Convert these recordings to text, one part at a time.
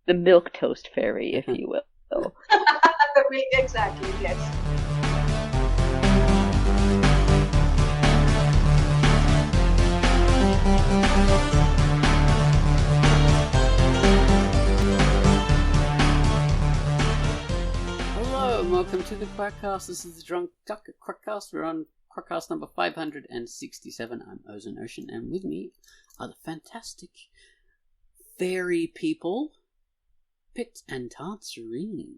The milquetoast fairy, if you will. Exactly, yes. Hello and welcome to the QUACKCAST. This is the Drunk Duck QUACKCAST. We're on QUACKCAST number 567. I'm Ozone Ocean, and with me are the fantastic fairy people, Pit and Tartsarine.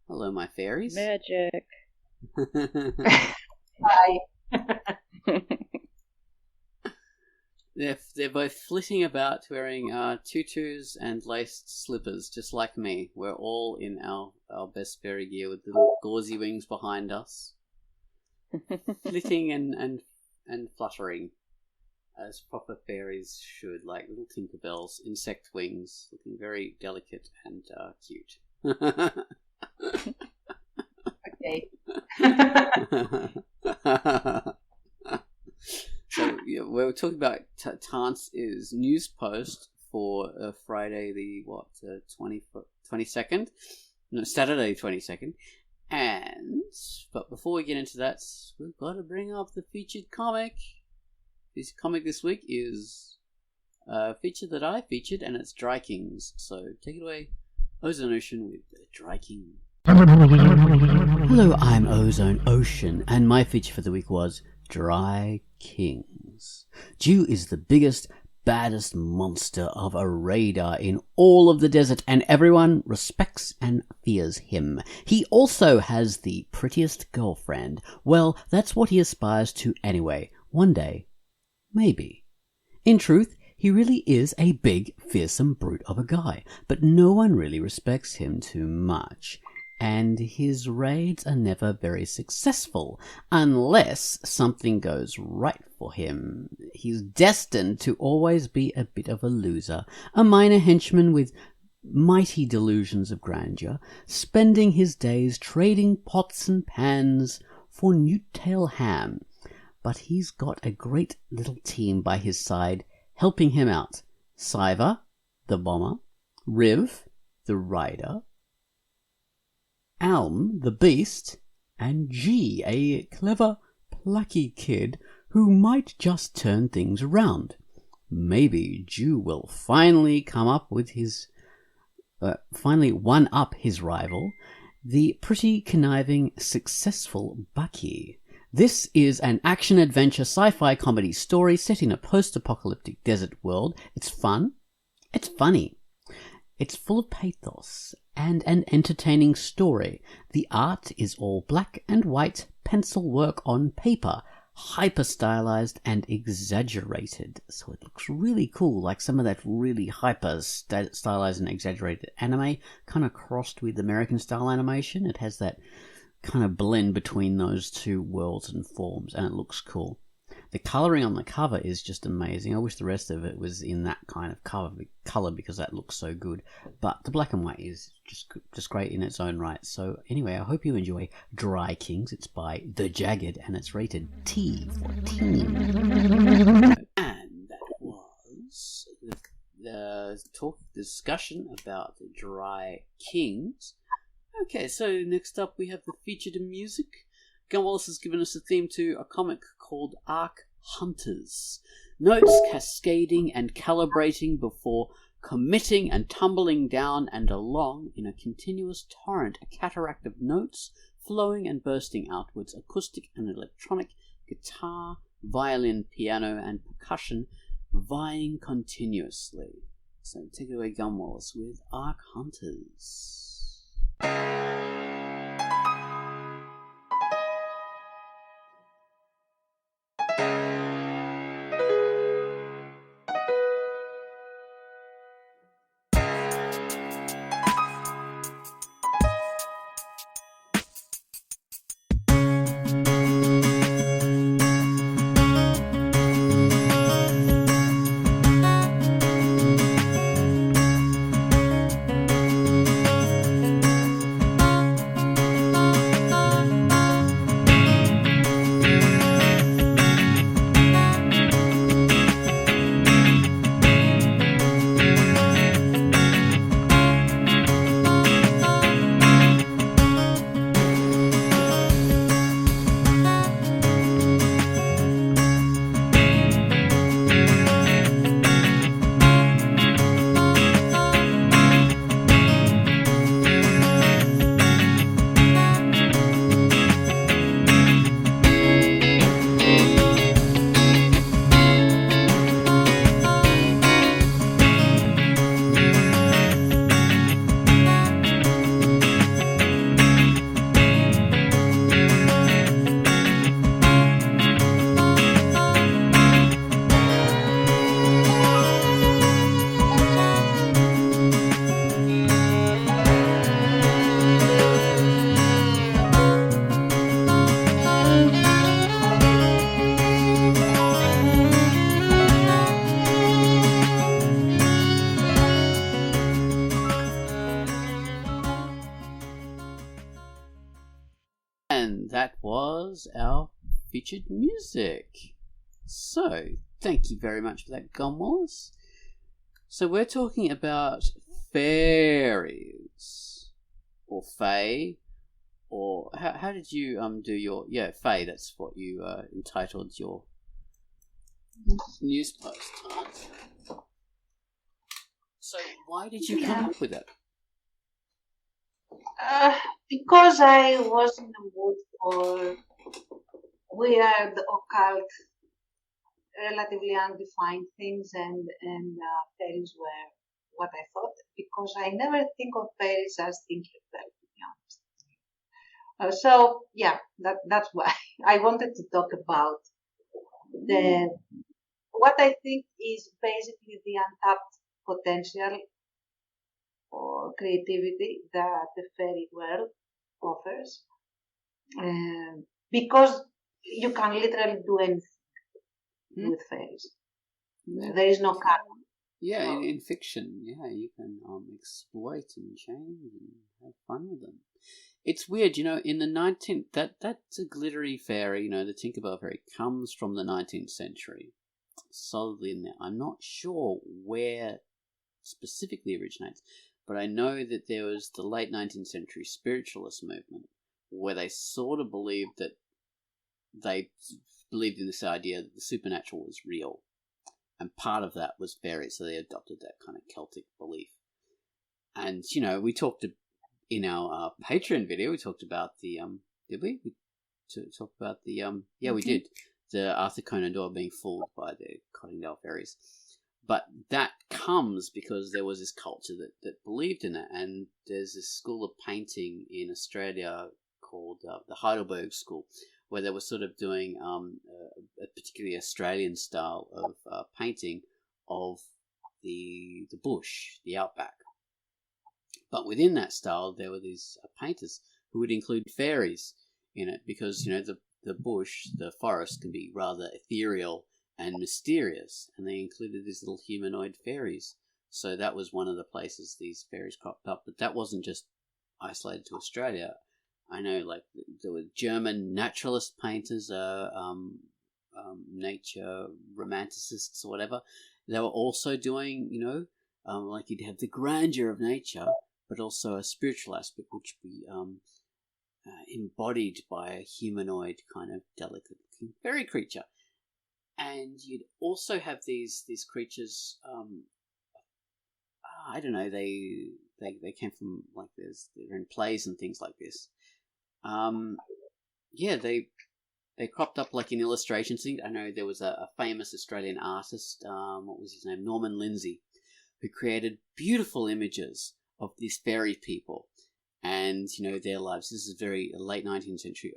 Hello, my fairies. Magic. Hi. They're both flitting about wearing tutus and laced slippers, just like me. We're all in our best fairy gear with little gauzy wings behind us, flitting and fluttering, as proper fairies should, like little Tinkerbells, insect wings, looking very delicate and cute. Okay. So yeah, we were talking about Tance's news post for Friday the 22nd? No, Saturday 22nd. But before we get into that, we've got to bring up the featured comic. This comic this week is a feature that I featured, and it's Dry Kings. So take it away, Ozone Ocean with Dry King. Hello, I'm Ozone Ocean, and my feature for the week was Dry Kings. Dew is the biggest, baddest monster of a radar in all of the desert, and everyone respects and fears him. He also has the prettiest girlfriend. Well, that's what he aspires to anyway. One day. Maybe. In truth, he really is a big, fearsome brute of a guy, but no one really respects him too much. And his raids are never very successful, unless something goes right for him. He's destined to always be a bit of a loser, a minor henchman with mighty delusions of grandeur, spending his days trading pots and pans for newt-tail ham. But he's got a great little team by his side, helping him out. Siver, the bomber, Riv, the rider, Alm, the beast, and G, a clever, plucky kid who might just turn things around. Maybe Dew will finally come up with his... finally one-up his rival, the pretty, conniving, successful Bucky. This is an action-adventure sci-fi comedy story set in a post-apocalyptic desert world. It's fun. It's funny. It's full of pathos and an entertaining story. The art is all black and white pencil work on paper, hyper-stylized and exaggerated. So it looks really cool, like some of that really hyper-stylized and exaggerated anime, kind of crossed with American-style animation. It has that kind of blend between those two worlds and forms, and it looks cool. The colouring on the cover is just amazing. I wish the rest of it was in that kind of colour because that looks so good. But the black and white is just great in its own right. So anyway, I hope you enjoy Dry Kings. It's by The Jagged and it's rated T for teen. And that was the discussion about the Dry Kings. Okay, so next up we have the featured music. Gun Wallace has given us a theme to a comic called Arc Hunters. Notes cascading and calibrating before committing and tumbling down and along in a continuous torrent, a cataract of notes flowing and bursting outwards, acoustic and electronic, guitar, violin, piano, and percussion vying continuously. So take it away, Gun Wallace, with Arc Hunters. And that was our featured music. So, thank you very much for that, Gumwars. So we're talking about fairies, or fae, or how did you do your fae? That's what you entitled your news post. So why did you come up with it? Because I was in the mood for weird, occult, relatively undefined things, and fairies were what I thought, because I never think of fairies as Tinkerbell, to be honest. So yeah, that's why I wanted to talk about what I think is basically the untapped potential or creativity that the fairy world offers, because you can literally do anything with fairies. Yeah. There is no canon. Yeah, in fiction, you can exploit and change and have fun with them. It's weird, in the 19th, that's a glittery fairy, the Tinkerbell fairy, comes from the 19th century, solidly in there. I'm not sure where specifically originates, but I know that there was the late 19th century spiritualist movement, where they sort of believed in this idea that the supernatural was real. And part of that was fairies, so they adopted that kind of Celtic belief. And, we talked in our Patreon video, we talked about the, did we? We talked about the, we did. The Arthur Conan Doyle being fooled by the Cottingdale Fairies. But that comes because there was this culture that believed in it. And there's this school of painting in Australia called the Heidelberg School, where they were sort of doing a particularly Australian style of painting of the bush, the outback. But within that style, there were these painters who would include fairies in it, because the bush, the forest, can be rather ethereal and mysterious, and they included these little humanoid fairies. So that was one of the places these fairies cropped up. But that wasn't just isolated to Australia. I know, there were German naturalist painters, nature romanticists or whatever. They were also doing, you'd have the grandeur of nature, but also a spiritual aspect, which would be embodied by a humanoid kind of delicate fairy creature. And you'd also have these creatures. I don't know. They came from they're in plays and things like this. They cropped up in illustrations. I know there was a famous Australian artist, what was his name? Norman Lindsay, who created beautiful images of these fairy people and, their lives. This is very late 19th century,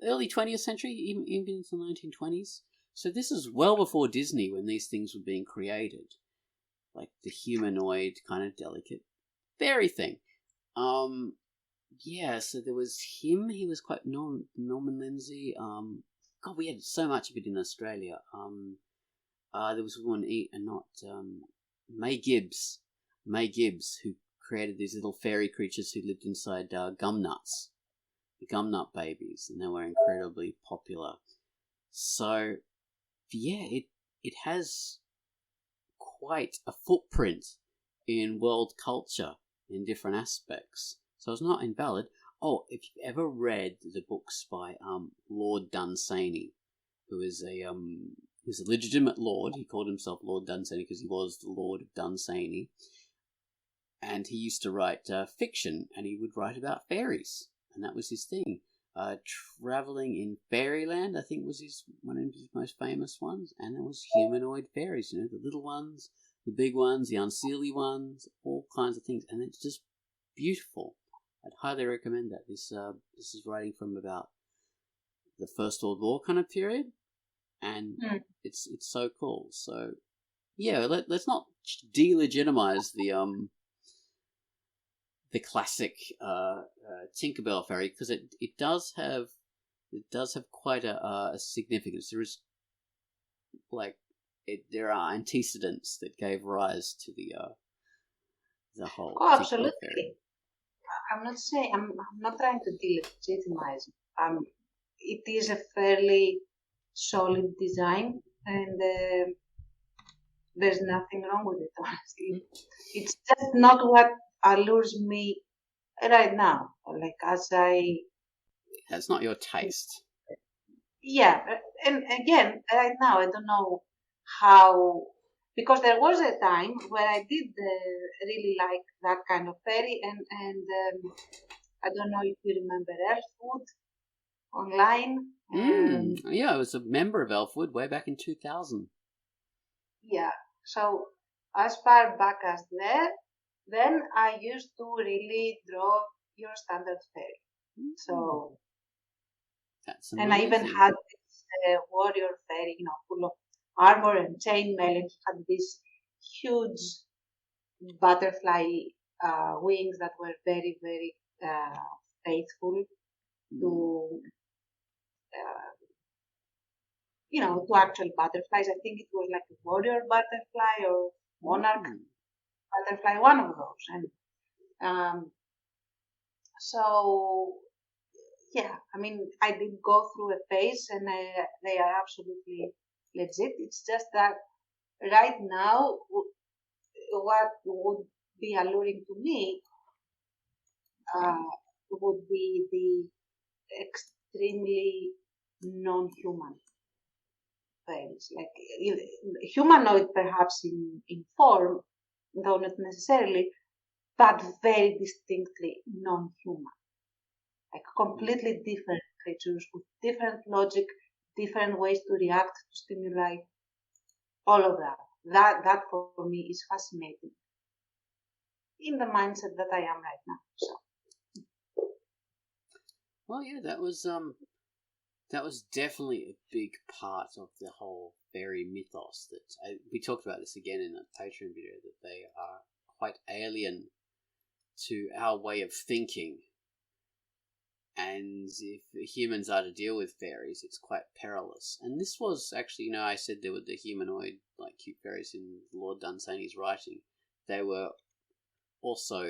early 20th century, even into the 1920s. So this is well before Disney, when these things were being created, like the humanoid kind of delicate fairy thing. So there was him. He was quite Norman Lindsay. God, we had so much of it in Australia. There was one, May Gibbs, who created these little fairy creatures who lived inside gum nuts, the gum nut babies, and they were incredibly popular. So, it has quite a footprint in world culture in different aspects. So it's not invalid. Oh, if you've ever read the books by Lord Dunsany, who is a legitimate lord. He called himself Lord Dunsany because he was the Lord of Dunsany. And he used to write fiction, and he would write about fairies, and that was his thing. Traveling in Fairyland, I think, was one of his most famous ones, and there was humanoid fairies, the little ones, the big ones, the unseelie ones, all kinds of things, and it's just beautiful. I'd highly recommend that. This is writing from about the First World War kind of period, and it's so cool. So let's not delegitimize the classic Tinkerbell fairy, because it does have quite a significance. There is there are antecedents that gave rise to the whole. Oh, absolutely. Fairy. I'm not trying to delegitimize. it is a fairly solid design, and there's nothing wrong with it, honestly. It's just not what allures me right now. Like That's not your taste. yeah, and again, right now I don't know how, because there was a time where I did really like that kind of fairy, and I don't know if you remember Elfwood online. Yeah, I was a member of Elfwood way back in 2000. Yeah, so as far back as then I used to really draw your standard fairy. So, That's and I even amazing. had this warrior fairy, full of armor and chainmail, and he had these huge butterfly wings that were very, very faithful to, to actual butterflies. I think it was like a warrior butterfly or monarch butterfly, one of those. And so, yeah, I mean, I did go through a phase, and they are absolutely legit. It's just that right now, what would be alluring to me would be the extremely non-human fairies, like humanoid perhaps in form, though not necessarily, but very distinctly non-human, like completely different creatures with different logic, different ways to react to stimuli, all of that. That for me is fascinating in the mindset that I am right now. So. Well, yeah, that was definitely a big part of the whole fairy mythos. That we talked about this again in the Patreon video, that they are quite alien to our way of thinking, and if humans are to deal with fairies, it's quite perilous. And this was actually, I said there were the humanoid, like cute fairies in Lord Dunsany's writing. They were also,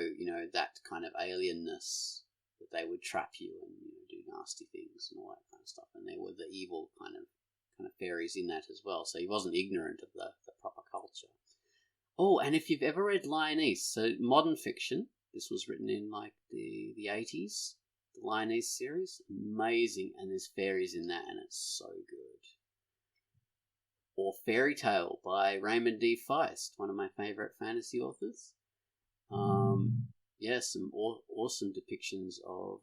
that kind of alienness, that they would trap you and do nasty things and all that kind of stuff. And they were the evil kind of fairies in that as well. So he wasn't ignorant of the proper culture. Oh, and if you've ever read Lionese, so modern fiction, this was written in like the 80s, the Lionese series, amazing, and there's fairies in that, and it's so good. Or Fairy Tale by Raymond D. Feist, one of my favourite fantasy authors. Some awesome depictions of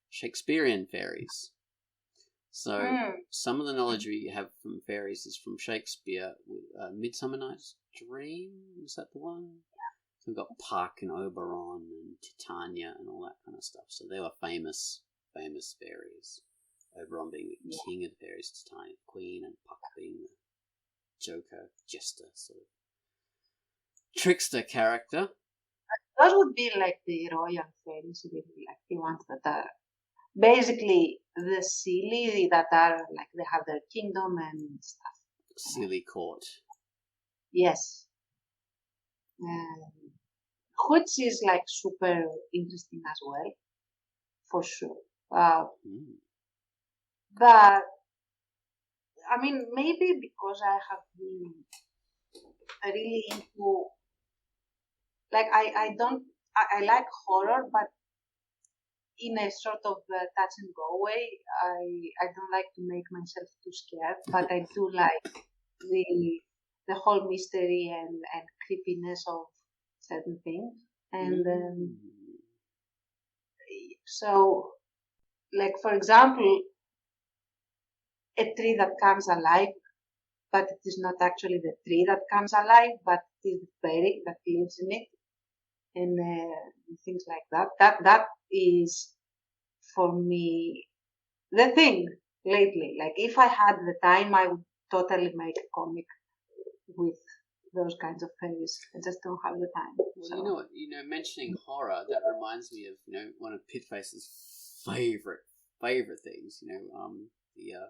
Shakespearean fairies. So some of the knowledge we have from fairies is from Shakespeare. Midsummer Night's Dream, was that the one? So we've got Puck and Oberon and Titania and all that kind of stuff. So they were famous fairies. Oberon being the king of the fairies, Titania the queen, and Puck being the joker, jester, sort of trickster character. Those would be like the royal fairies, really, like the ones that are basically the silly, that are like they have their kingdom and stuff. Silly court. Yes. Which is like super interesting as well, for sure. But I mean, maybe because I have been really into, like, I like horror, but in a sort of touch and go way. I don't like to make myself too scared, but I do like the whole mystery and creepiness of certain things. And so, like, for example, a tree that comes alive, but it is not actually the tree that comes alive, but it is the fairy that lives in it, and things like that. That is, for me, the thing lately. Like, if I had the time, I would totally make a comic with those kinds of fairies. I just don't have the time. Well, so. Mentioning horror, that reminds me of, one of Pitface's favorite things. The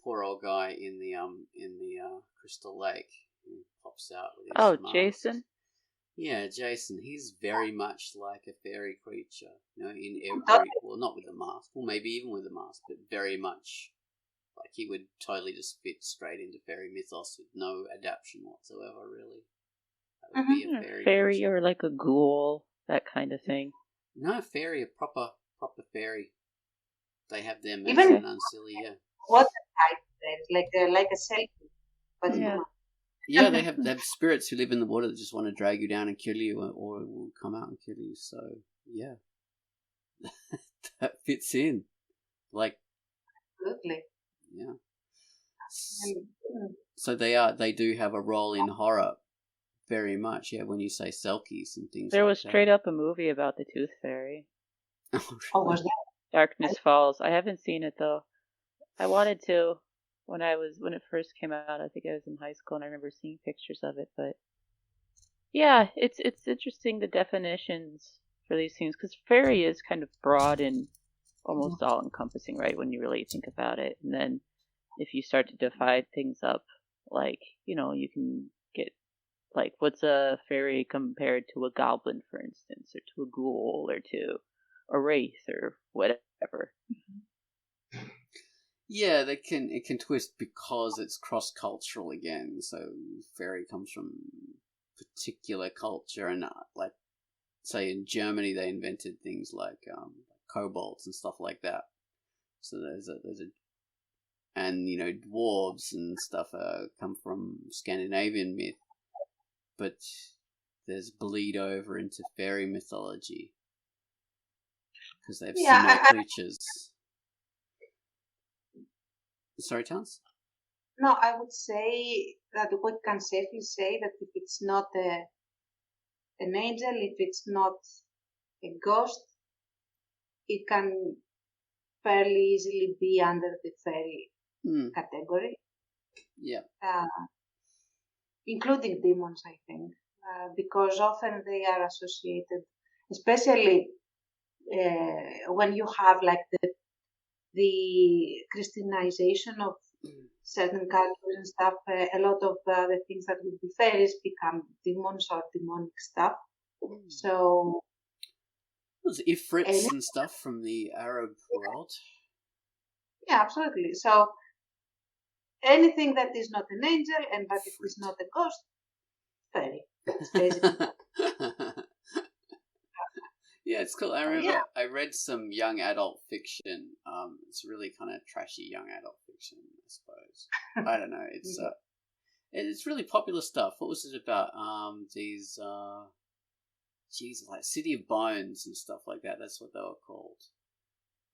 poor old guy in the Crystal Lake who pops out with his mask. Jason? Yeah, Jason, he's very much like a fairy creature, in Totally. well, not with a mask, or maybe even with a mask, but very much like he would totally just fit straight into fairy mythos with no adaptation whatsoever, really. That would be a fairy creature. Or like a ghoul, that kind of thing. No, fairy, a proper fairy. They have their mess Even and unsilly, yeah. water type fairies, like a selfie, but Yeah. human. Yeah, they have spirits who live in the water that just want to drag you down and kill you, or will come out and kill you. So yeah, that fits in. Like, Absolutely. yeah. And, So they do have a role in horror, very much. Yeah, when you say Selkies and things. There like was straight up a movie about the Tooth Fairy. that. oh, was that? Darkness Falls. I haven't seen it though. I wanted to when it first came out. I think I was in high school and I remember seeing pictures of it, but yeah, it's interesting the definitions for these things because fairy is kind of broad and almost all encompassing, right? When you really think about it, and then if you start to divide things up, like you can get like what's a fairy compared to a goblin, for instance, or to a ghoul, or to a wraith, or whatever. Yeah, it can twist because it's cross cultural again. So fairy comes from particular culture, and like say in Germany they invented things like kobolds and stuff like that. So there's a and dwarves and stuff come from Scandinavian myth, but there's bleed over into fairy mythology because they have similar creatures. Sorry, Tans? No, I would say that we can safely say that if it's not an angel, if it's not a ghost, it can fairly easily be under the fairy category. Yeah. Including demons, I think, because often they are associated, especially when you have like the Christianization of certain cultures and stuff. A lot of the things that would be fairies become demons or demonic stuff. So was Ifrits and stuff from the Arab world. Yeah, absolutely. So anything that is not an angel and that it is not a ghost, fairy. It's basically yeah, it's cool. I remember I read some young adult fiction. It's really kind of trashy young adult fiction, I suppose. I don't know. It's really popular stuff. What was it about? These like City of Bones and stuff like that. That's what they were called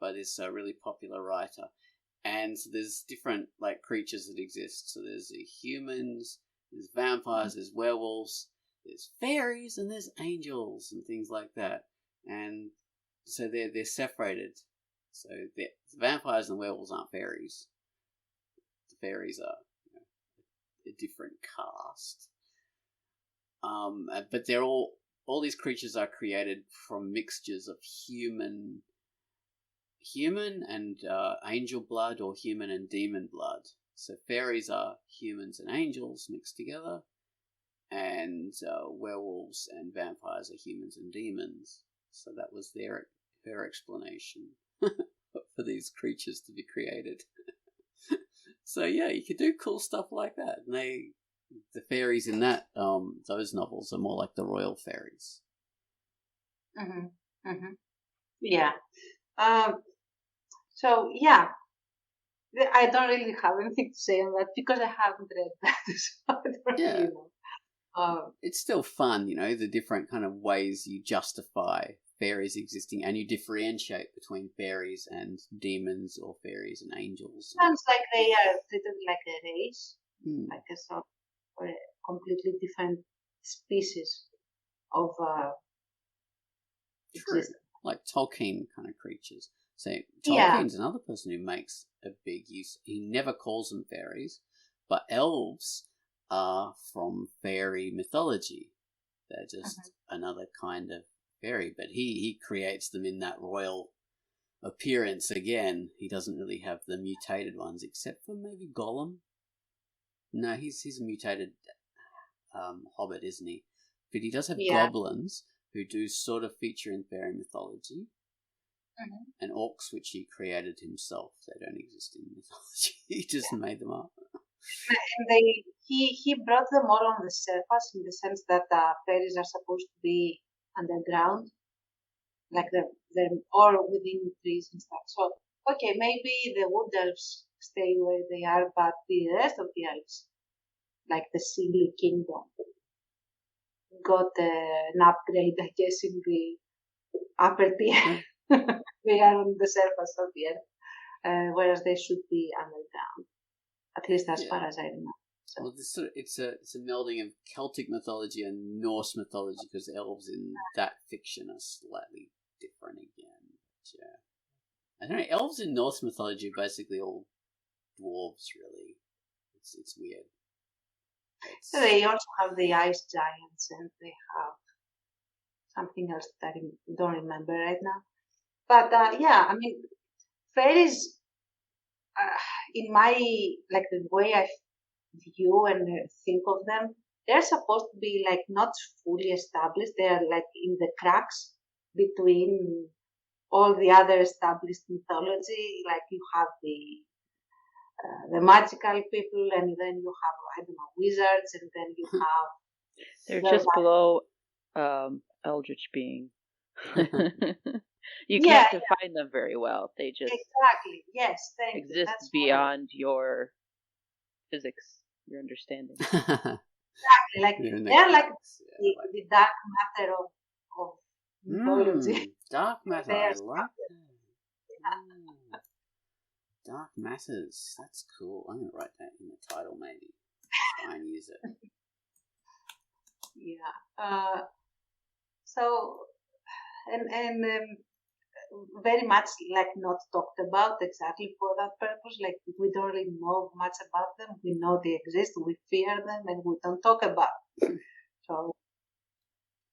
by this really popular writer. And so there's different like creatures that exist. So there's the humans, there's vampires, there's werewolves, there's fairies, and there's angels and things like that. And so they're separated. So the vampires and werewolves aren't fairies. The fairies are a different caste. But they're all these creatures are created from mixtures of human and angel blood, or human and demon blood. So fairies are humans and angels mixed together, and werewolves and vampires are humans and demons. So that was her explanation for these creatures to be created. So yeah, you could do cool stuff like that. And the fairies in those novels are more like the royal fairies. Yeah. So yeah, I don't really have anything to say on that because I haven't read that. So I don't really know. It's still fun, the different kind of ways you justify fairies existing, and you differentiate between fairies and demons, or fairies and angels. Sounds like they are treated like a race, like a sort of a completely different species of existence. Like Tolkien kind of creatures. So Tolkien's another person who makes a big use. He never calls them fairies, but elves are from fairy mythology. They're just another kind of fairy, but he creates them in that royal appearance again. He doesn't really have the mutated ones, except for maybe Gollum. No, he's a mutated hobbit, isn't he? But he does have Yeah. goblins who do sort of feature in fairy mythology, and orcs which he created himself. They don't exist in mythology. He just made them up. And he brought them all on the surface in the sense that fairies are supposed to be underground, like they're all within trees and stuff. So okay, maybe the wood elves stay where they are, but the rest of the elves, like the Silly Kingdom, got an upgrade, I guess, in the upper tier. They are on the surface of the earth, whereas they should be underground, at least as far as I remember. So. Well, it's a melding of Celtic mythology and Norse mythology, because elves in that fiction are slightly different again. But yeah, I don't know. Elves in Norse mythology are basically all dwarves, really. It's weird. So they also have the ice giants, and they have something else that I don't remember right now. But yeah, I mean, fairies, in my, like the way I view and think of them, they're supposed to be like not fully established. They're like in the cracks between all the other established mythology. Like you have the magical people, and then you have, I don't know, wizards, and then you have They're just below eldritch being. You can't define them very well. They just exactly, yes, thank exist you. That's beyond your physics, your understanding. exactly, like they're like the dark matter of mythology. Dark matter, I like that. Dark matters, that's cool. I'm gonna write that in the title, maybe. Try and use it. Yeah. So, and very much like not talked about exactly for that purpose. Like we don't really know much about them. We know they exist. We fear them, and we don't talk about them. So.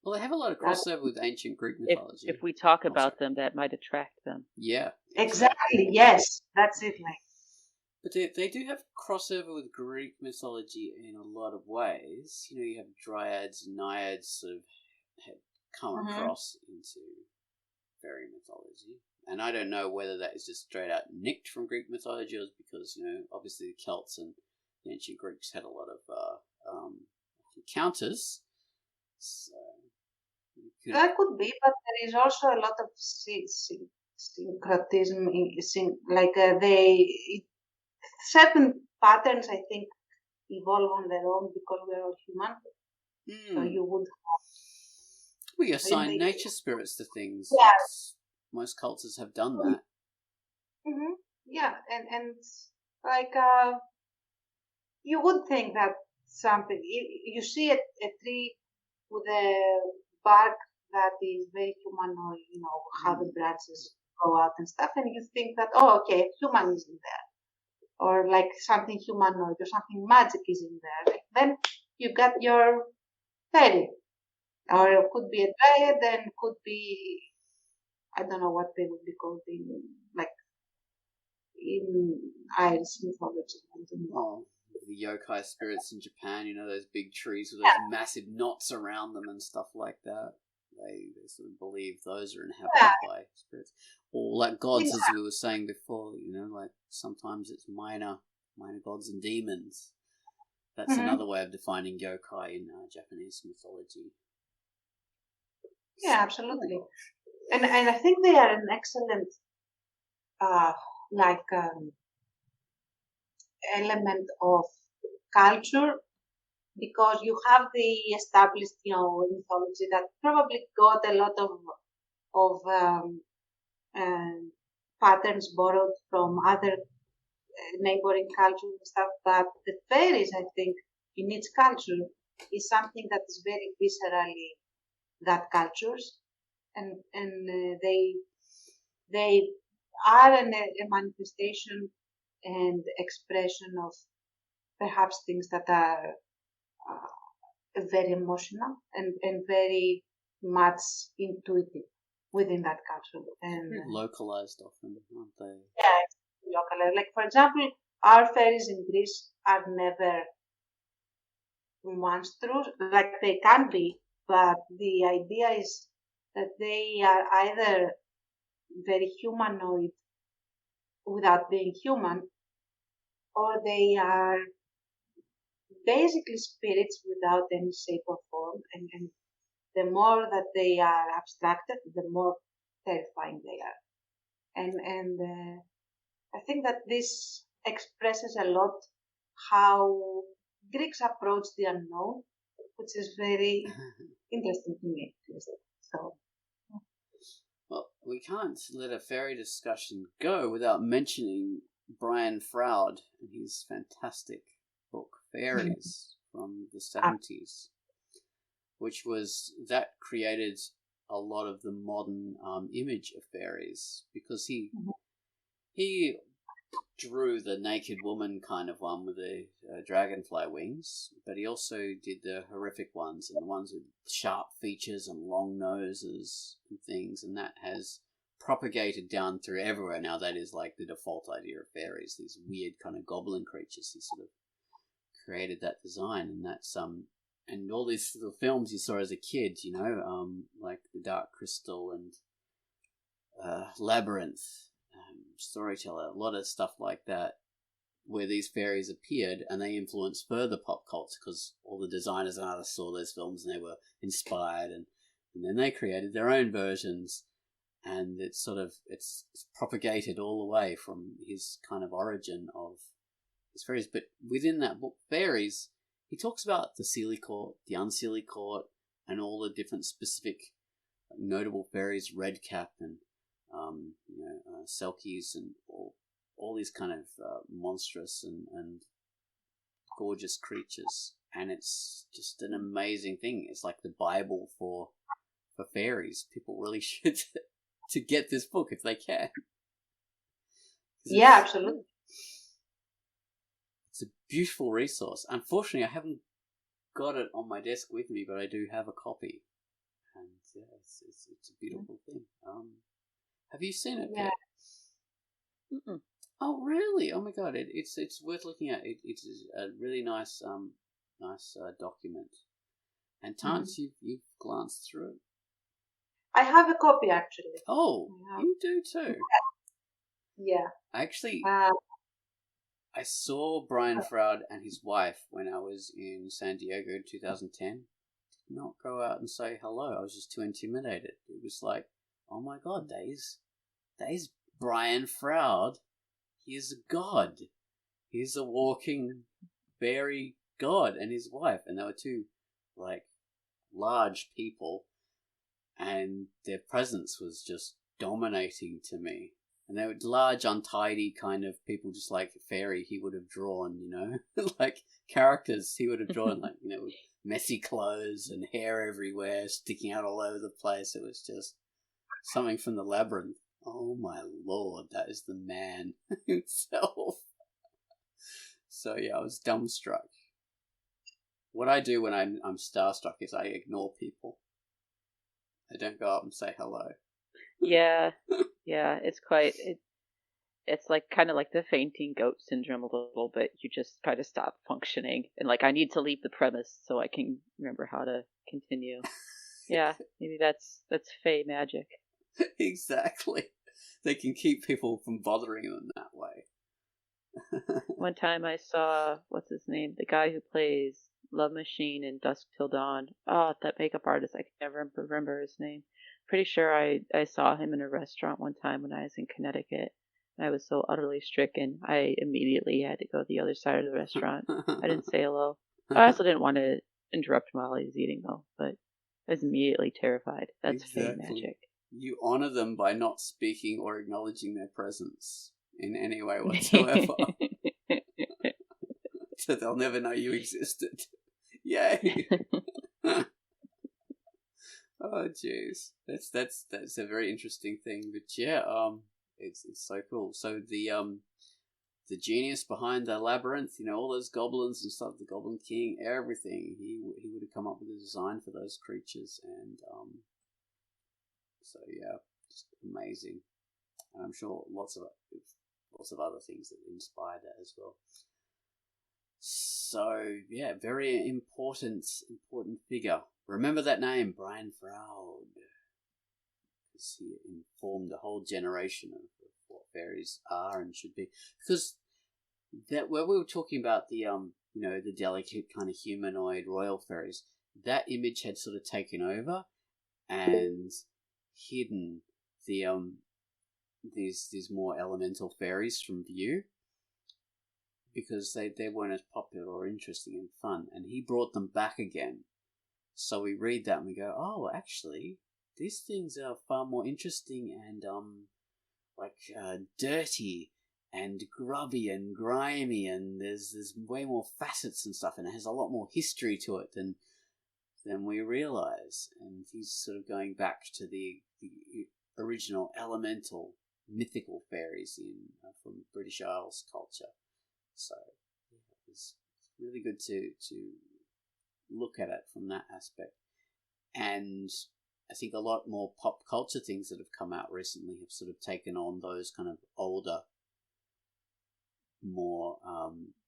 Well, they have a lot of crossover with ancient Greek mythology. If we talk about them, that might attract them. Yeah. Exactly. Yes, that's it. Like. But they do have crossover with Greek mythology in a lot of ways. You know, you have dryads and naiads sort of have come across into fairy mythology. And I don't know whether that is just straight out nicked from Greek mythology, or because, you know, obviously the Celts and the ancient Greeks had a lot of encounters. So that could be, but there is also a lot of syncretism. Certain patterns, I think, evolve on their own because we're all human. So you would have... We assign nature spirits to things. Yeah. Most cultures have done that. Mm-hmm. Yeah, and like you would think that something... You see a tree with a bark that is very humanoid, you know, how the branches go out and stuff, and you think that, oh, okay, human is in there. Or like something humanoid or something magic is in there. Then you got your fairy. Or it could be a dryad, and could be, I don't know what they would be called in Irish mythology. I don't know. Oh, the yokai spirits in Japan, you know, those big trees with those massive knots around them and stuff like that. They sort of believe those are inhabited by spirits. Or like gods, as we were saying before, you know, like sometimes it's minor gods and demons. That's another way of defining yokai in Japanese mythology. Yeah, absolutely. And I think they are an excellent element of culture, because you have the established, you know, mythology that probably got a lot of patterns borrowed from other neighboring cultures and stuff. But the fairies, I think, in each culture is something that is very viscerally that culture's, and they are a manifestation and expression of perhaps things that are very emotional and very much intuitive within that culture. And localized often, aren't they? Yeah, it's localized. Like, for example, our fairies in Greece are never monstrous. Like, they can be, but the idea is that they are either very humanoid without being human, or they are basically spirits without any shape or form. And the more that they are abstracted, the more terrifying they are. And I think that this expresses a lot how Greeks approach the unknown, which is very interesting to me. So, Well, we can't let a fairy discussion go without mentioning Brian Froud and his fantastic book Fairies from the 70s, which created a lot of the modern image of fairies, because he drew the naked woman kind of one with the dragonfly wings, but he also did the horrific ones and the ones with sharp features and long noses and things, and that has propagated down through everywhere now. That is like the default idea of fairies, these weird kind of goblin creatures. He sort of created that design, and that's and all these little films you saw as a kid, like The Dark Crystal and Labyrinth, Storyteller, a lot of stuff like that, where these fairies appeared and they influenced further pop culture, because all the designers and artists saw those films and they were inspired, and then they created their own versions, and it's propagated all the way from his kind of origin of his fairies. But within that book, Fairies, he talks about the Seelie Court, the Unseelie Court, and all the different specific notable fairies, Redcap and Selkies, and all these kind of monstrous and gorgeous creatures. And it's just an amazing thing. It's like the Bible for fairies. People really should to get this book if they can. Yeah, absolutely. It's a beautiful resource. Unfortunately, I haven't got it on my desk with me, but I do have a copy. And yeah, it's a beautiful thing. Have you seen it yet? Mm-mm. Oh, really? Oh my god! It's worth looking at. It's a really nice document. And Tance, you've glanced through it. I have a copy actually. Oh, you do too. Yeah. Actually, I saw Brian Froud and his wife when I was in San Diego in 2010. Did not go out and say hello. I was just too intimidated. It was like, oh my god, that is Brian Froud. He is a god. He's a walking fairy god, and his wife. And they were two, like, large people. And their presence was just dominating to me. And they were large, untidy kind of people, just like a fairy he would have drawn, like characters he would have drawn, like, with messy clothes and hair everywhere, sticking out all over the place. It was just something from the Labyrinth. Oh my lord, that is the man himself. So yeah, I was dumbstruck. What I do when I'm starstruck is I ignore people. I don't go up and say hello. Yeah, it's like kind of like the fainting goat syndrome a little bit. You just kind of stop functioning, and like I need to leave the premise so I can remember how to continue. Yeah, maybe that's Fey magic. Exactly. They can keep people from bothering them that way. One time I saw, what's his name? The guy who plays Love Machine in Dusk Till Dawn. Oh, that makeup artist. I can never remember his name. Pretty sure I saw him in a restaurant one time when I was in Connecticut. I was so utterly stricken, I immediately had to go to the other side of the restaurant. I didn't say hello. I also didn't want to interrupt him while he was eating, though, but I was immediately terrified. That's Fey magic. You honor them by not speaking or acknowledging their presence in any way whatsoever. So they'll never know you existed. Yay! Oh jeez, that's a very interesting thing. But yeah, it's so cool. So the genius behind the Labyrinth, all those goblins and stuff, the Goblin King, everything, he would have come up with a design for those creatures, and so yeah, just amazing. And I'm sure lots of other things that inspired that as well. So yeah, very important figure. Remember that name, Brian Froud, because he informed a whole generation of what fairies are and should be. Because that where we were talking about the the delicate kind of humanoid royal fairies, that image had sort of taken over and hidden the these more elemental fairies from view, because they weren't as popular or interesting and fun, and he brought them back again. So we read that and we go, oh, actually, these things are far more interesting and dirty and grubby and grimy, and there's way more facets and stuff, and it has a lot more history to it than we realize. And he's sort of going back to the original elemental mythical fairies from British Isles culture. So yeah, it's really good to look at it from that aspect. And I think a lot more pop culture things that have come out recently have sort of taken on those kind of older, more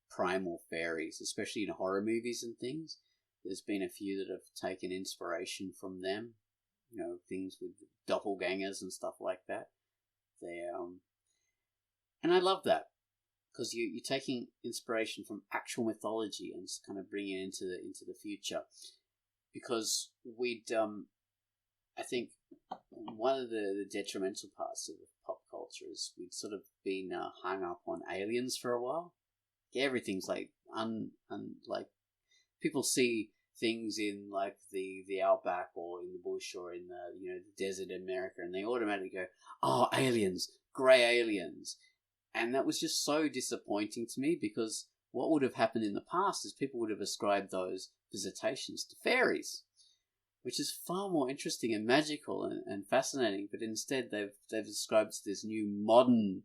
primal fairies, especially in horror movies and things. There's been a few that have taken inspiration from them, things with doppelgangers and stuff like that. And I love that, because you're taking inspiration from actual mythology and kind of bringing it into the future. Because I think one of the detrimental parts of pop culture is we'd sort of been hung up on aliens for a while. Everything's like like people see things in like the outback or in the bush or in the desert in America, and they automatically go, oh, aliens, grey aliens. And that was just so disappointing to me, because what would have happened in the past is people would have ascribed those visitations to fairies, which is far more interesting and magical and fascinating. But instead, they've ascribed to this new modern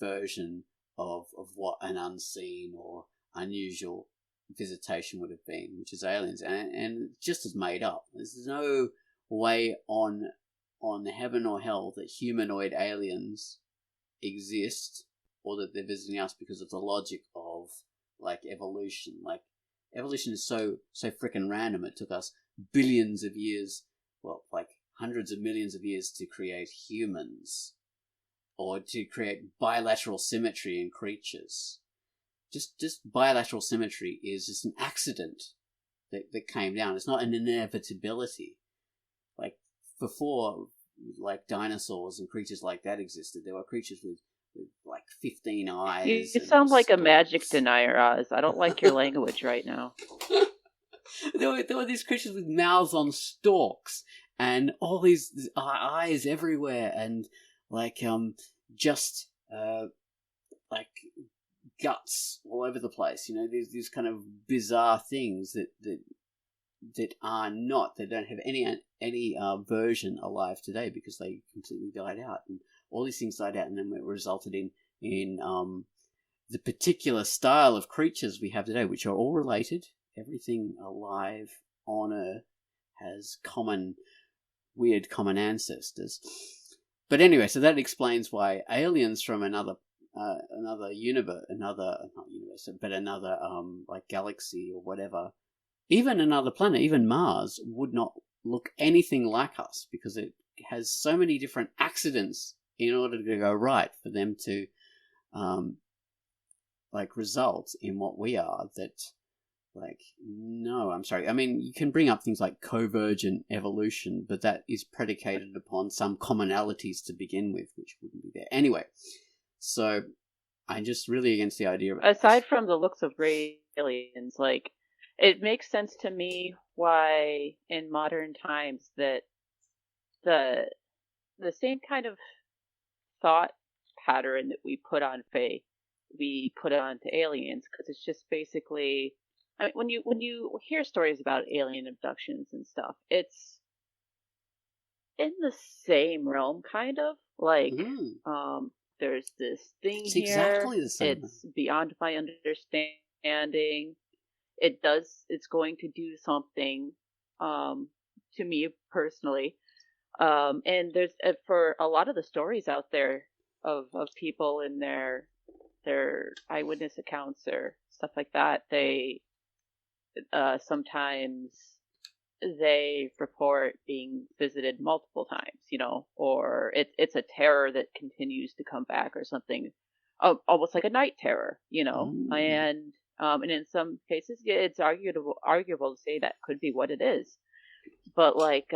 version of what an unseen or unusual visitation would have been, which is aliens, and just as made up. There's no way on heaven or hell that humanoid aliens exist, or that they're visiting us, because of the logic of evolution. Evolution is so freaking random. It took us billions of years, hundreds of millions of years, to create humans, or to create bilateral symmetry in creatures. Just bilateral symmetry is just an accident that came down. It's not an inevitability. Before, dinosaurs and creatures like that existed, there were creatures with 15 eyes. You sound like a magic denier, Oz. I don't like your language right now. There were these creatures with mouths on stalks and all these eyes everywhere, and guts all over the place. These kind of bizarre things that are not. They don't have any version alive today, because they completely died out, and all these things died out, and then it resulted in the particular style of creatures we have today, which are all related. Everything alive on Earth has weird common ancestors. But anyway, so that explains why aliens from another universe, another galaxy or whatever, even another planet, even Mars, would not look anything like us, because it has so many different accidents in order to go right for them to result in what we are. That no, I'm sorry. I mean, you can bring up things like convergent evolution, but that is predicated upon some commonalities to begin with, which wouldn't be there anyway. So I'm just really against the idea of, aside from the looks of gray aliens, it makes sense to me why in modern times that the same kind of thought pattern that we put on Fae, we put on to aliens, because it's just basically, I mean, when you hear stories about alien abductions and stuff, it's in the same realm, kind of there's this thing it's here. exactly the same. It's beyond my understanding. It's going to do something to me personally. And there's for a lot of the stories out there of people in their eyewitness accounts or stuff like that, they sometimes they report being visited multiple times, or it's a terror that continues to come back or something, almost like a night terror, and in some cases, yeah, it's arguable to say that could be what it is, but like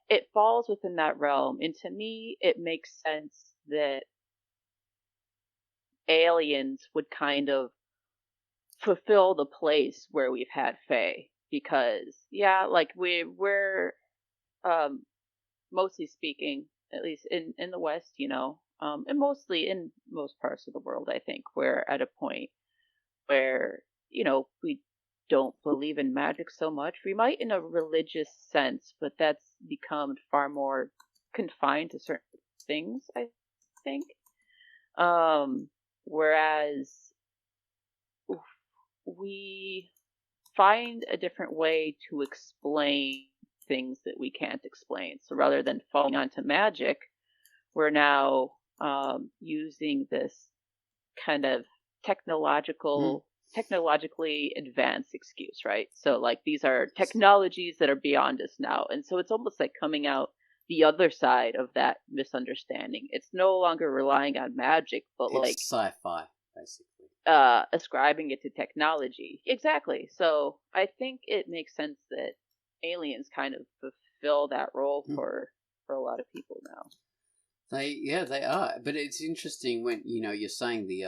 it falls within that realm, and to me, it makes sense that aliens would kind of fulfill the place where we've had Fae, because yeah, like we're um mostly speaking, at least in the West, and mostly in most parts of the world, I think we're at a point where, we don't believe in magic so much. We might in a religious sense, but that's become far more confined to certain things, I think. Whereas we find a different way to explain things that we can't explain. So rather than falling onto magic, we're now using this kind of technologically advanced excuse, right? So like these are technologies that are beyond us now. And so it's almost like coming out the other side of that misunderstanding. It's no longer relying on magic, but it's like sci-fi, basically. Ascribing it to technology. Exactly. So I think it makes sense that aliens kind of fulfill that role for a lot of people now. They are. But it's interesting when you're saying the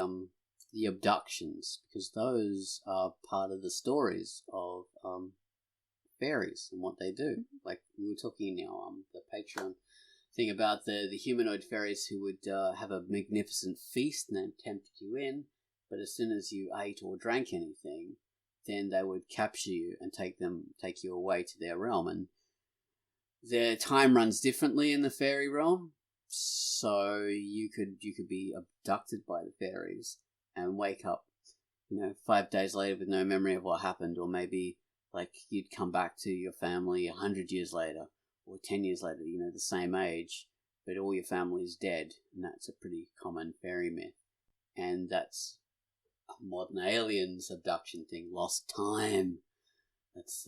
abductions, because those are part of the stories of fairies and what they do. Like we were talking now the Patreon thing about the humanoid fairies who would have a magnificent feast and then tempt you in, but as soon as you ate or drank anything, then they would capture you and take you away to their realm. And their time runs differently in the fairy realm, so you could be abducted by the fairies and wake up 5 days later with no memory of what happened, or maybe like you'd come back to your family 100 years later or 10 years later, the same age, but all your family's dead. And that's a pretty common fairy myth. And that's a modern aliens abduction thing, lost time. It's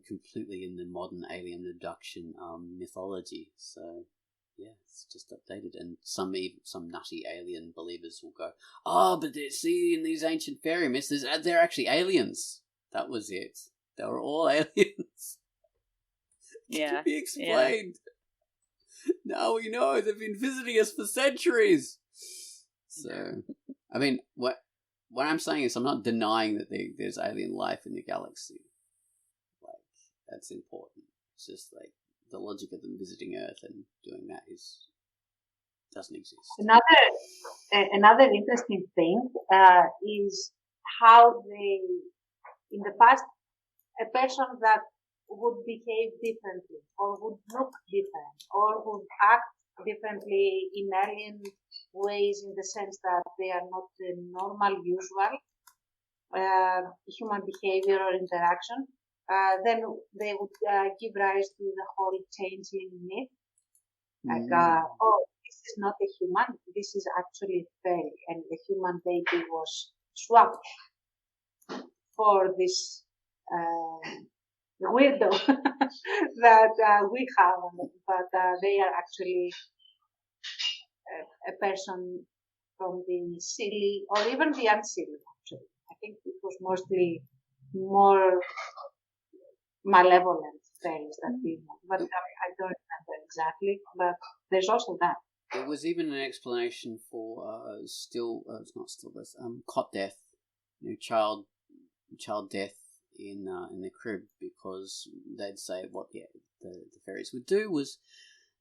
completely in the modern alien abduction mythology. So yeah, it's just updated. And some nutty alien believers will go, oh, but see, in these ancient fairy myths, they're actually aliens. That was it. They were all aliens. Yeah. To be explained. Yeah. Now we know they've been visiting us for centuries. So, I mean, what I'm saying is I'm not denying that there's alien life in the galaxy. Like, that's important. It's just like the logic of them visiting Earth and doing that doesn't exist. Another interesting thing is how they, in the past, a person that would behave differently or would look different or would act differently in alien ways, in the sense that they are not the normal, usual human behavior or interaction, then they would give rise to the whole changeling myth. Like, this is not a human, this is actually a fairy, and the human baby was swapped for this weirdo that we have, but they are actually a person from the silly or even the unsilly, actually. I think it was mostly more malevolent fairies that we know, but I don't remember exactly, but there's also that. There was even an explanation for cot death, child death in the crib, because they'd say what the fairies would do was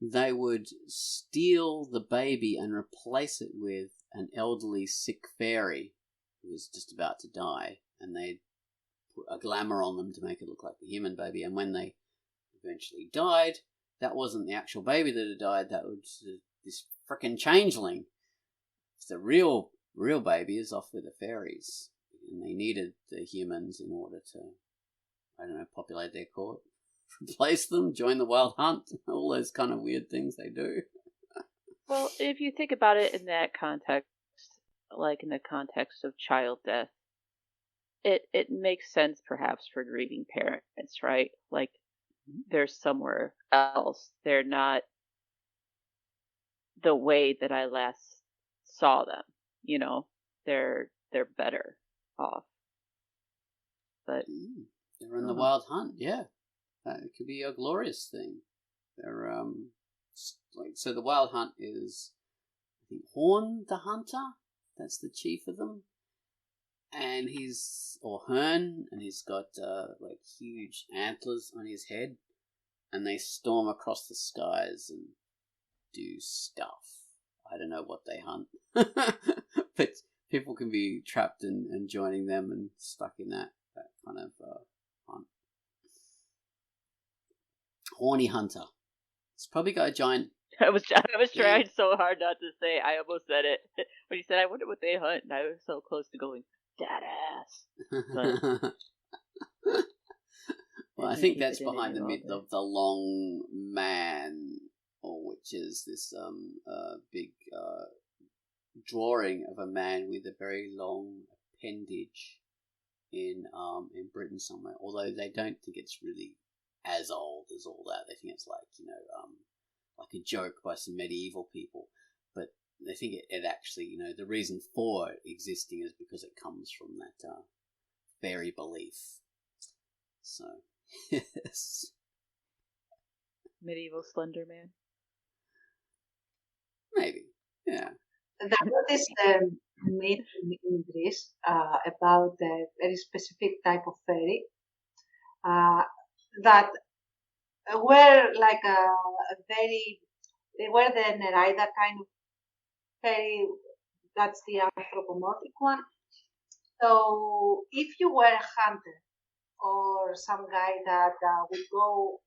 they would steal the baby and replace it with an elderly sick fairy who was just about to die, and they'd put a glamour on them to make it look like the human baby. And when they eventually died, that wasn't the actual baby that had died, that was this frickin' changeling. The real baby is off with the fairies, and they needed the humans in order to, I don't know, populate their court, replace them, join the wild hunt, all those kind of weird things they do. Well, if you think about it in that context, like in the context of child death, it makes sense perhaps for grieving parents, right? Like they're somewhere else. They're not the way that I last saw them. You know, they're better off. But they're in the wild hunt. Yeah, it could be a glorious thing. They're like, so the wild hunt is, I think, Horn the Hunter. That's the chief of them, and or Hearn, and he's got like huge antlers on his head, and they storm across the skies and do stuff. I don't know what they hunt, but people can be trapped and joining them and stuck in that kind of hunt. Horny Hunter. It's probably got a giant. I was trying so hard not to say. I almost said it when you said, "I wonder what they hunt," and I was so close to going, "Dead ass." But well, I think that's behind the myth of the Long Man, or which is this big drawing of a man with a very long appendage in Britain somewhere. Although they don't think it's really as old as all that. They think it's like, like a joke by some medieval people. But they think it actually, the reason for it existing is because it comes from that fairy belief. So, yes. Medieval Slender Man. Maybe, yeah. What is the myth in Greece about a very specific type of fairy that were like they were the Nereida kind of fairy, that's the anthropomorphic one. So if you were a hunter or some guy that would go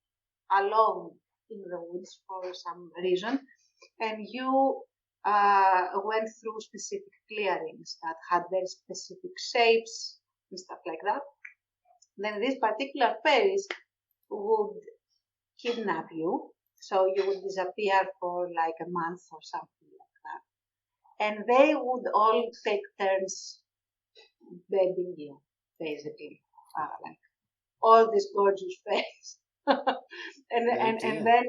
alone in the woods for some reason, and you went through specific clearings that had very specific shapes and stuff like that, then these particular fairies would kidnap you. So you would disappear for like a month or something like that. And they would all take turns bedding you, basically. Like all these gorgeous fairies. and then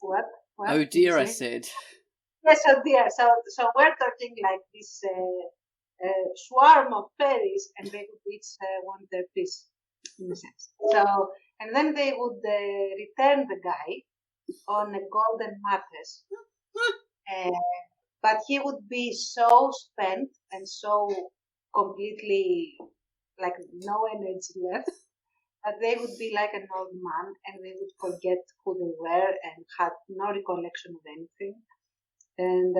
what? Oh dear, I said. Yes, oh dear. So we're talking like this swarm of fairies, and they would each want their piece, in a sense. So, and then they would return the guy on a golden mattress, but he would be so spent and so completely like no energy left that they would be like an old man, and they would forget who they were and had no recollection of anything. And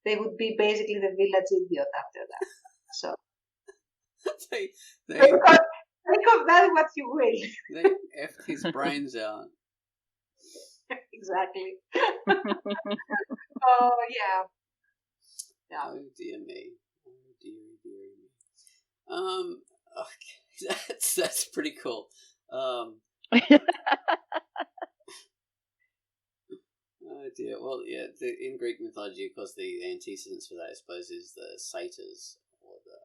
they would be basically the village idiot after that. So they think of that what you will. They effed his brains out. Exactly. Oh yeah. Oh dear me. Oh dear me. Okay. That's pretty cool. Oh dear. Well, yeah. In Greek mythology, of course, the antecedents for that, I suppose, is the satyrs or the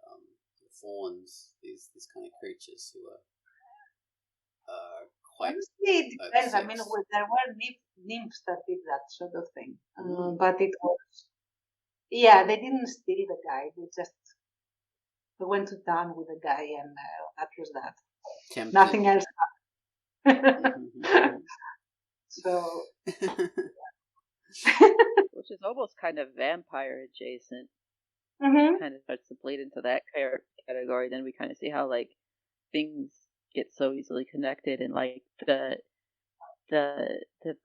fauns. These kind of creatures who are quite. Honestly, it depends. I mean, there were nymphs that did that sort of thing, but it was. Yeah, they didn't steal the guy. They went to town with the guy, and that was that. Tempted. Nothing else happened. So. Which is almost kind of vampire adjacent. Mm-hmm. Kind of starts to bleed into that category. Then we kind of see how like things get so easily connected, and like the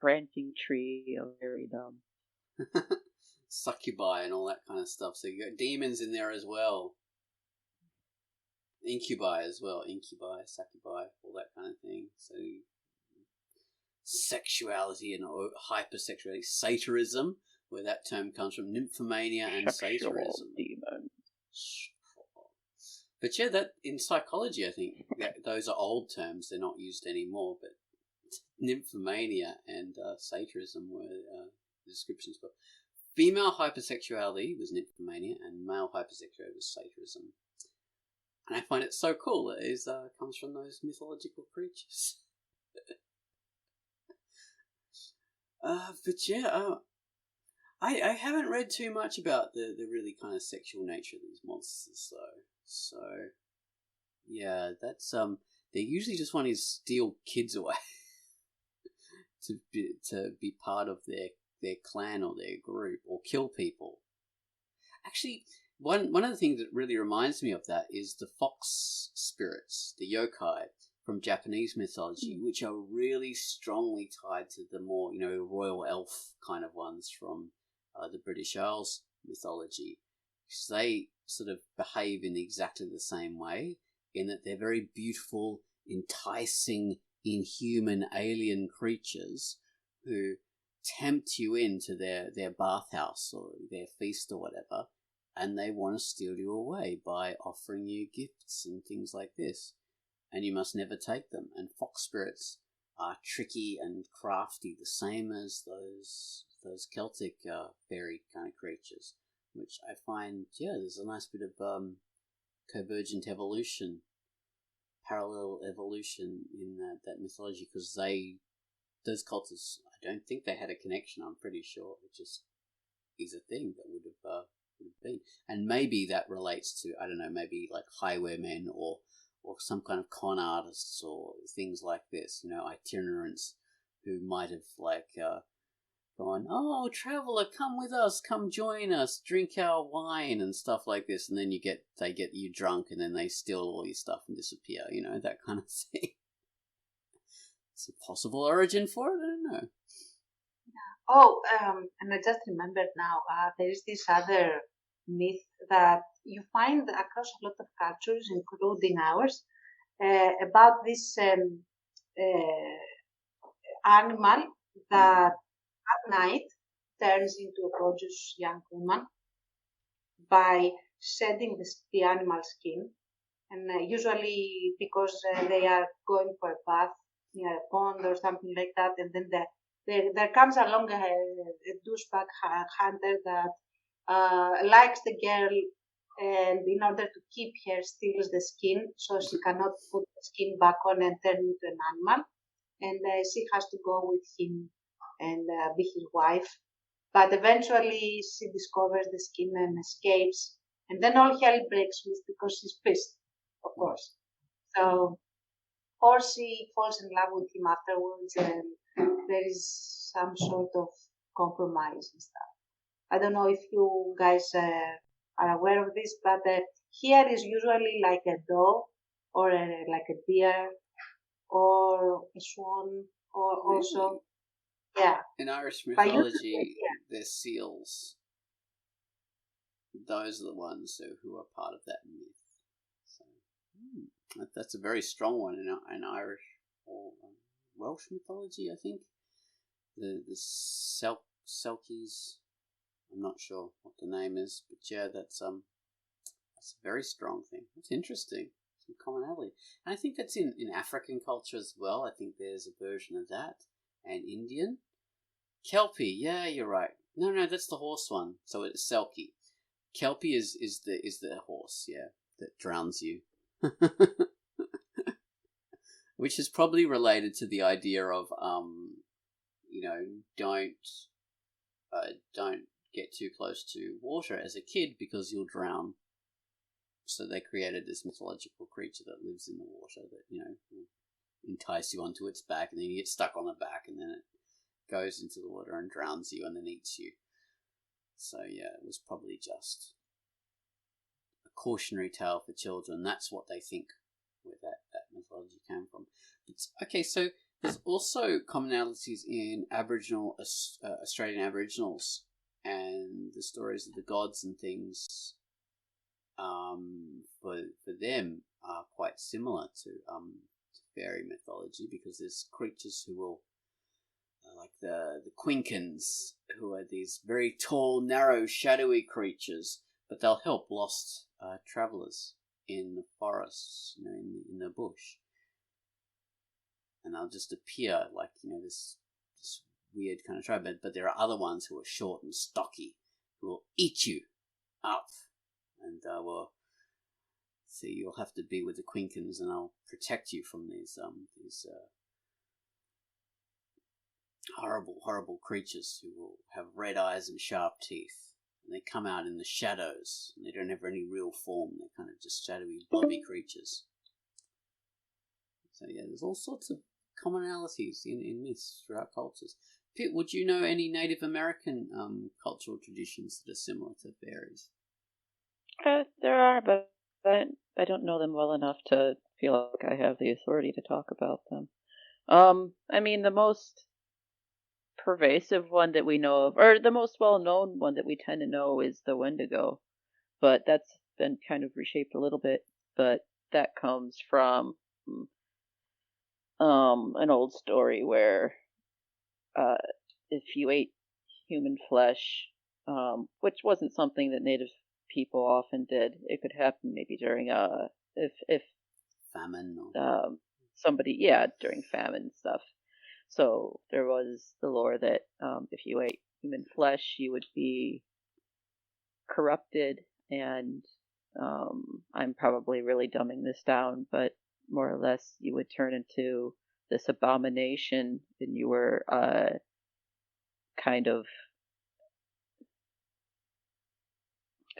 branching tree of fairdom. Succubi and all that kind of stuff. So you got demons in there as well. Incubi as well. Incubi, succubi, all that kind of thing. So sexuality and hypersexuality, satyrism, where that term comes from, nymphomania and satyrism. Demon. But yeah, that in psychology, I think those are old terms; they're not used anymore. But nymphomania and satyrism were descriptions for. Female hypersexuality was nymphomania, and male hypersexuality was satyrism. And I find it so cool that it comes from those mythological creatures. But yeah, I haven't read too much about the really kind of sexual nature of these monsters, though. So, yeah, that's they usually just want to steal kids away to be part of their clan or their group, or kill people. Actually, one of the things that really reminds me of that is the fox spirits, the yokai from Japanese mythology, which are really strongly tied to the more, royal elf kind of ones from the British Isles mythology. Because they sort of behave in exactly the same way, in that they're very beautiful, enticing, inhuman alien creatures who tempt you into their bathhouse or their feast or whatever, and they want to steal you away by offering you gifts and things like this, and you must never take them. And fox spirits are tricky and crafty, the same as those Celtic fairy kind of creatures, which I find, there's a nice bit of convergent evolution, parallel evolution in that mythology, because those cultures, I don't think they had a connection. I'm pretty sure it just is a thing that would have been, and maybe that relates to, I don't know, maybe like highwaymen or some kind of con artists or things like this, itinerants who might have gone, oh, traveller, come with us, come join us, drink our wine and stuff like this, and then they get you drunk, and then they steal all your stuff and disappear, that kind of thing. It's a possible origin for it, I don't know. Oh, and I just remembered now, there is this other myth that you find across a lot of cultures, including ours, about this animal that at night turns into a gorgeous young woman by shedding the animal skin. And usually because they are going for a bath near a pond or something like that, and then there comes along a douchebag hunter that likes the girl, and in order to keep her, steals the skin so she cannot put the skin back on and turn into an animal, and she has to go with him and be his wife. But eventually she discovers the skin and escapes, and then all hell breaks loose because she's pissed, of course. So, or she falls in love with him afterwards, and there is some sort of compromise and stuff. I don't know if you guys are aware of this, but here is usually like a dove or like a deer or a swan, or also, yeah. In Irish But usually, mythology, they're seals. Those are the ones who are part of that myth. So, that's a very strong one in Irish or Welsh mythology, I think. The Selkies, I'm not sure what the name is, but yeah, that's a very strong thing. It's interesting. Some commonality. And I think that's in African culture as well. I think there's a version of that. And Indian. Kelpie, yeah, you're right. No, that's the horse one. So it's Selkie. Kelpie is the horse, yeah, that drowns you. Which is probably related to the idea of don't get too close to water as a kid because you'll drown. So they created this mythological creature that lives in the water that, will entice you onto its back, and then you get stuck on the back, and then it goes into the water and drowns you and then eats you. So yeah, it was probably just a cautionary tale for children. That's what they think where that mythology came from. Okay, so there's also commonalities in Aboriginal Australian Aboriginals and the stories of the gods and things. For them are quite similar to fairy mythology, because there's creatures who will, like the Quinkans, who are these very tall, narrow, shadowy creatures, but they'll help lost travellers in the forests, in the bush, and they'll just appear like this weird kind of tribe. But there are other ones who are short and stocky, who will eat you up, and will So you'll have to be with the Quinkins, and I'll protect you from these horrible creatures who will have red eyes and sharp teeth. And they come out in the shadows, and they don't have any real form. They're kind of just shadowy, blobby creatures. So yeah, there's all sorts of commonalities in myths throughout cultures. Pete, would you know any Native American cultural traditions that are similar to fairies? There are, but I don't know them well enough to feel like I have the authority to talk about them. I mean, the most pervasive one that we know of, or the most well-known one that we tend to know, is the Wendigo, but that's been kind of reshaped a little bit. But that comes from an old story where if you ate human flesh, which wasn't something that native people often did, it could happen maybe during if famine or somebody, yeah, during famine and stuff. So there was the lore that if you ate human flesh, you would be corrupted, and I'm probably really dumbing this down, but more or less you would turn into this abomination, and you were kind of.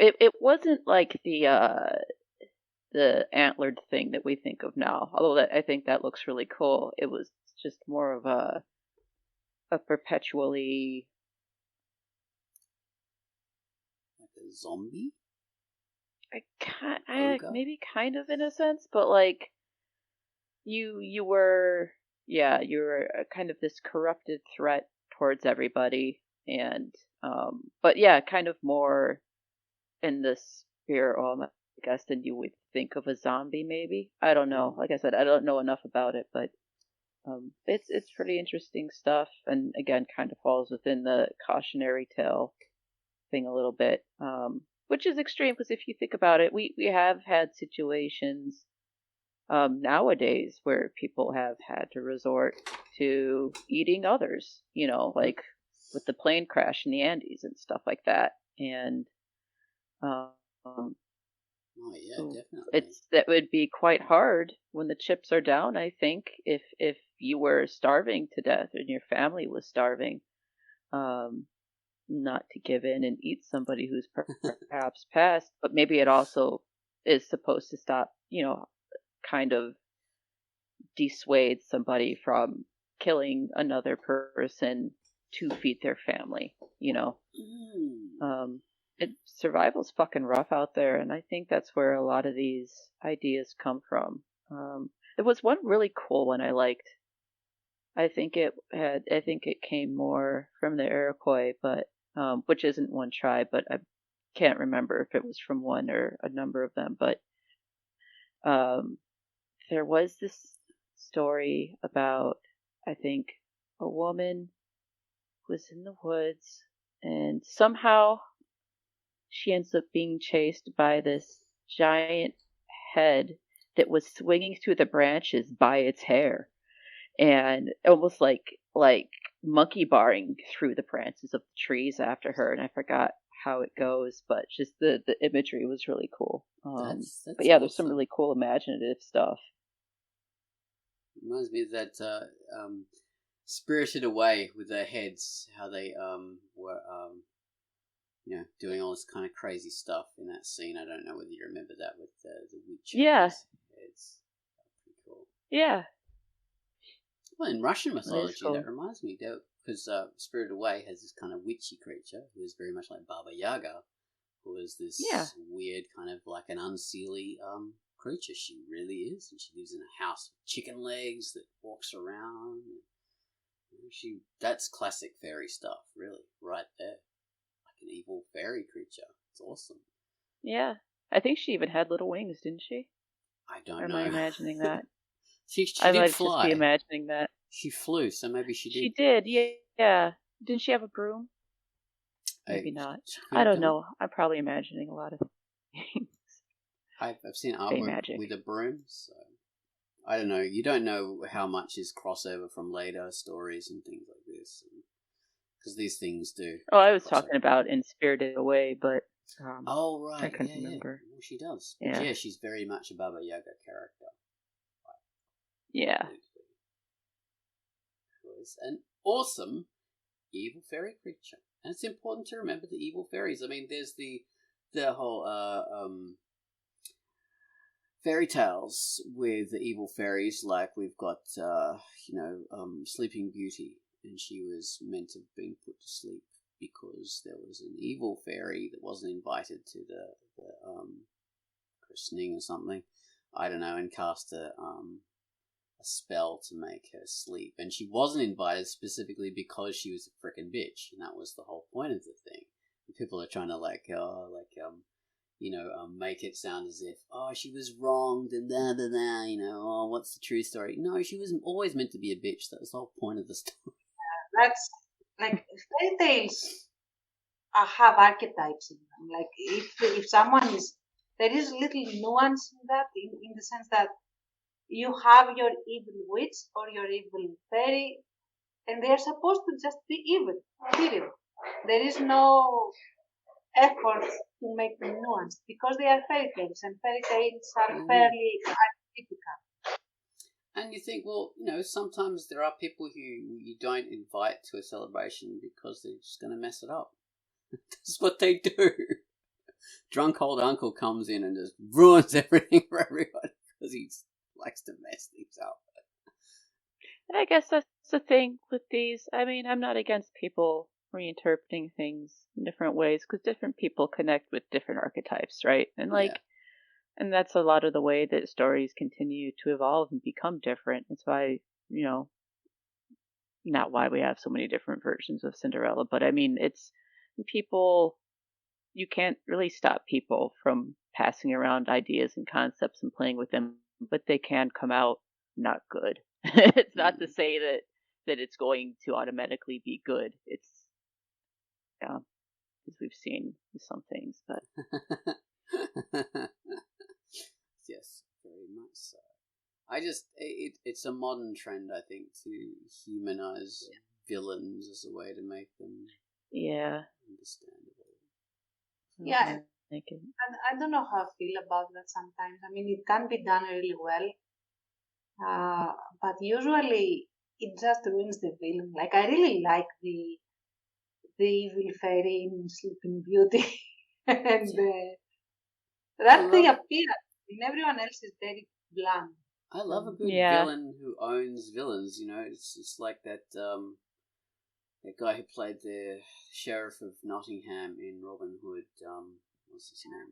It wasn't like the antlered thing that we think of now, although I think that looks really cool. It was just more of a perpetually like a zombie. Maybe kind of in a sense, but like you were kind of this corrupted threat towards everybody, and but yeah, kind of more in the spirit realm, I guess, than you would think of a zombie. Maybe, I don't know. Like I said, I don't know enough about it, but it's pretty interesting stuff, and again, kind of falls within the cautionary tale thing a little bit, which is extreme because if you think about it, we have had situations nowadays where people have had to resort to eating others, like with the plane crash in the Andes and stuff like that, and um, oh yeah, definitely. That would be quite hard when the chips are down. I think if you were starving to death and your family was starving, not to give in and eat somebody who's perhaps passed, but maybe it also is supposed to stop, kind of dissuade somebody from killing another person to feed their family. Survival's fucking rough out there, and I think that's where a lot of these ideas come from. There was one really cool one I liked. I think it came more from the Iroquois, but which isn't one tribe, but I can't remember if it was from one or a number of them. But there was this story about, I think, a woman who was in the woods, and somehow she ends up being chased by this giant head that was swinging through the branches by its hair, and almost like monkey barring through the branches of the trees after her. And I forgot how it goes, but just the imagery was really cool. That's but yeah, awesome. There's some really cool imaginative stuff. Reminds me of that Spirited Away with their heads, how they were doing all this kind of crazy stuff in that scene. I don't know whether you remember that with the witch. Yeah. Heads. Pretty cool. Yeah. Well, in Russian mythology, cool. that reminds me, because Spirited Away has this kind of witchy creature who is very much like Baba Yaga, who is this weird kind of like an unseelie creature. She really is, and she lives in a house with chicken legs that walks around. That's classic fairy stuff, really, right there. Like an evil fairy creature. It's awesome. Yeah. I think she even had little wings, didn't she? I don't know. Am I imagining that? she I did might fly. just be imagining that. She flew, so maybe she did. She did, yeah. Didn't she have a broom? Maybe not. I don't know. I'm probably imagining a lot of things. I've seen artwork with a broom, so I don't know. You don't know how much is crossover from later stories and things like this, because these things do. Oh, I was talking about in Spirited Away, but Oh, right. I couldn't remember. Well, she does. Yeah. Yeah, she's very much a Baba Yaga character. Yeah. Was an awesome evil fairy creature. And it's important to remember the evil fairies. I mean, there's the whole fairy tales with the evil fairies, like we've got Sleeping Beauty, and she was meant to have been put to sleep because there was an evil fairy that wasn't invited to the christening or something, I don't know, and cast a spell to make her sleep, and she wasn't invited specifically because she was a frickin' bitch, and that was the whole point of the thing. And people are trying to make it sound as if, oh, she was wronged and oh, what's the true story? No, she was always meant to be a bitch. That was the whole point of the story. That's like fairy tales have archetypes in them. Like if someone is, there is little nuance in that, in the sense that you have your evil witch or your evil fairy, and they are supposed to just be evil, period. There is no effort to make them nuanced because they are fairy tales, and fairy tales are fairly archetypical. And you think, well, sometimes there are people who you don't invite to a celebration because they're just going to mess it up. That's what they do. Drunk old uncle comes in and just ruins everything for everybody because he likes to mess things up. And I guess that's the thing with these. I mean, I'm not against people reinterpreting things in different ways because different people connect with different archetypes, right? And and that's a lot of the way that stories continue to evolve and become different. It's why, not why we have so many different versions of Cinderella, but I mean, it's people, you can't really stop people from passing around ideas and concepts and playing with them, but they can come out not good. It's not to say that it's going to automatically be good. It's, as we've seen with some things, but. Yes, very much so. It's a modern trend, I think, to humanize villains as a way to make them understandable. Yeah, I don't know how I feel about that sometimes. I mean, it can be done really well, but usually it just ruins the villain. Like, I really like the evil fairy in Sleeping Beauty, and that's the appearance. I mean, everyone else is very bland. I love a good villain who owns villains. It's like that guy who played the sheriff of Nottingham in Robin Hood. What's his name?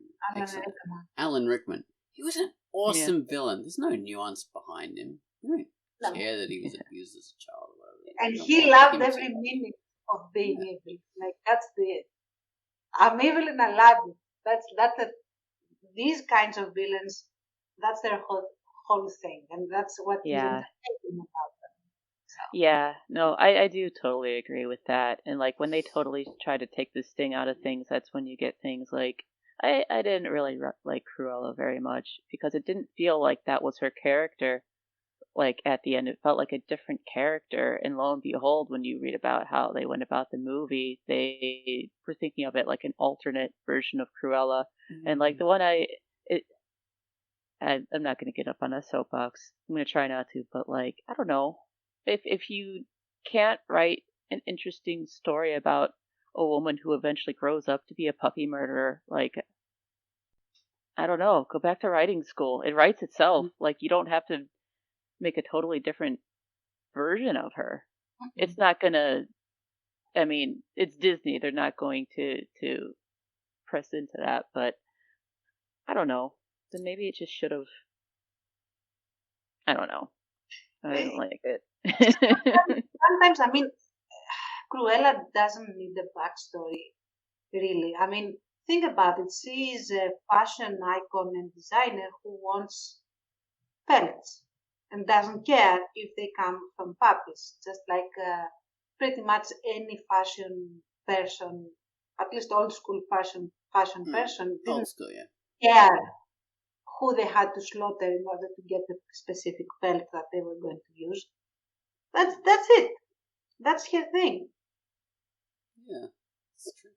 Alan Rickman. He was an awesome villain. There's no nuance behind him. You don't care that he was abused as a child or whatever. And he loved every minute of being evil. Like, that's I'm evil and I love it. These kinds of villains, that's their whole thing, and that's what is entertaining about them. So. Yeah, no, I do totally agree with that. And like when they totally try to take the sting out of things, that's when you get things like I didn't really like Cruella very much because it didn't feel like that was her character. Like at the end, it felt like a different character. And lo and behold, when you read about how they went about the movie, they were thinking of it like an alternate version of Cruella. And like the one I'm not going to get up on a soapbox. I'm going to try not to, but like, I don't know. If you can't write an interesting story about a woman who eventually grows up to be a puppy murderer, like, I don't know, go back to writing school. It writes itself. Like, you don't have to make a totally different version of her. It's not going to, I mean, it's Disney. They're not going to press into that, but I don't know. Then maybe it just should have. I don't know. I didn't like it. Sometimes, I mean, Cruella doesn't need a backstory, really. I mean, think about it. She is a fashion icon and designer who wants pellets and doesn't care if they come from puppies, just like pretty much any fashion person, at least old school fashion person, didn't care who they had to slaughter in order to get the specific pelt that they were going to use. That's it. That's her thing. Yeah, that's true.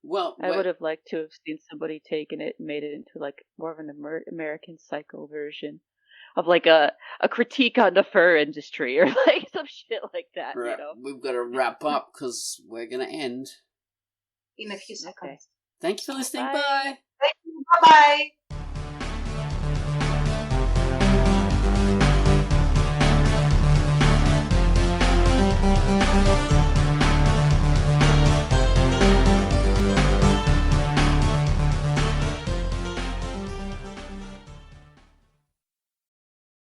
Well, I would have liked to have seen somebody taken it and made it into like more of an American Psycho version of like a critique on the fur industry or like some shit like that. You know, we've got to wrap up because we're going to end. In a few seconds. Okay. Thank you for listening. Bye. Bye. Thank you. Bye-bye.